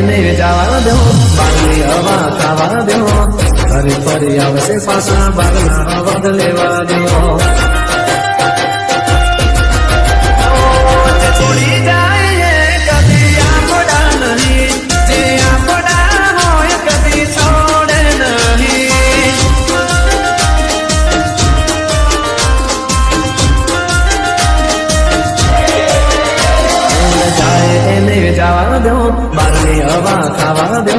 એને જવા દો, બારની હવા ખાવા દો, ફરી ફરી આવશે પાછા બારના વદ લેવા દો. છોડી જાય કદી આપડા નહીં, જે આપડા હોય કદી છોડે નહીં. જાય એને જવા દો, બારની હવા ખાવા દો,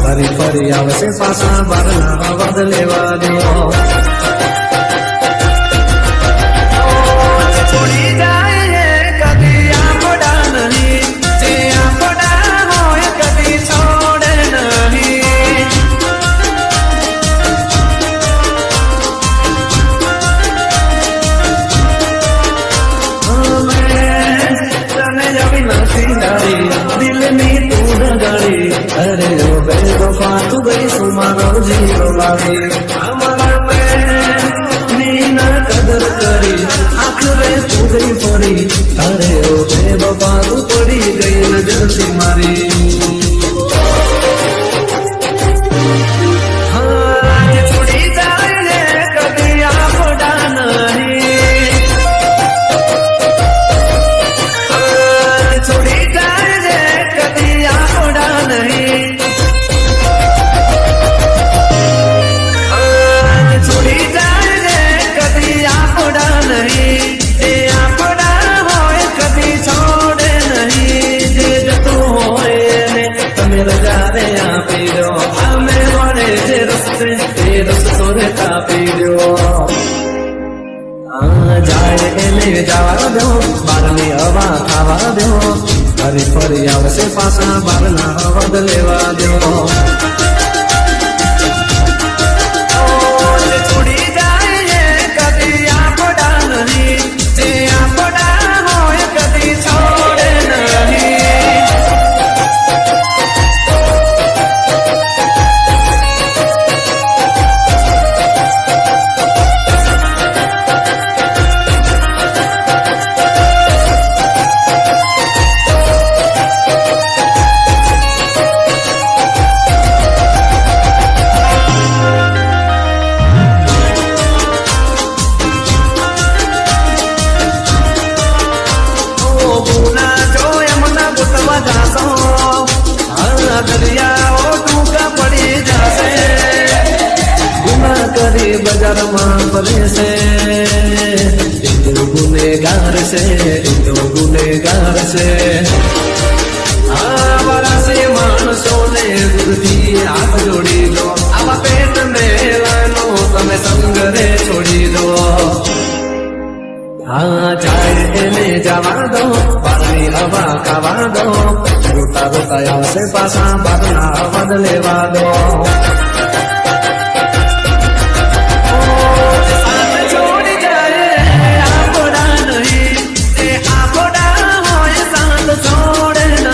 ફરી ફરી આવશે પાછા બારના વદ લેવા દો. છોડી જાય કદી આપડા નહીં, જે આપડા હોય કદી છોડે નહીં. તને જવી નથી ડાળી, દિલની તું ડગાડી, અરે ઓ બેવફા તું ગઈ શું મારો જીરો લાવી. અમારા પ્રેમની ના કદર કરી, આખરે તું ગઈ ફરી, અરે ઓ બેવફા તું પડી ગઈ નજરથી મારી. છોડી જાય કદી આપડા નહીં, છોડી જાય કદી આપડા નહીં. છોડી જાય કદી આપડા નહીં, એ આપડા હોય કદી છોડે નહીં. જે જતું હોય એને તમે રજાને આપી દો, અમે વળે જે રસ્તે એ રસ્તો ને કાપી દો. જાય એને જવા દો, બારની હવા ખાવા દો, ફરી ફરી આવશે પાછા બારના વદ લેવા દો. છોડી જાય કદી આપડા નહીં, જે આપડા હોય કદી છોડે નહીં. દરિયાઓ ટૂંકા પડી જશે, ગુના કરી બજારમાં ફરે છે, એટલો ગુનેગાર છે, એટલો ગુનેગાર છે. વરાસી માણસોને દૂરથી હાથ જોડી દો, આવા પેટ મેળાનો તમે સંગરે છોડી દો. જાય એને જવા દો, બારની હવા ખાવા દો, રોતા રોતા આવશે પાછા બારના વદ લેવા દો. છોડી જાય આપડા નહીં, એ આપડા હોય સાથ છોડે નહીં.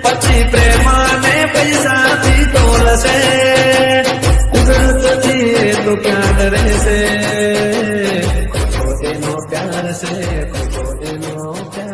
પછી પ્રેમાને પૈસાથી તોલશે, કુદરતથી તો ક્યાં ડરે છે, ખોટો એનો પ્યાર છે, ખોટો એનો પ્યાર.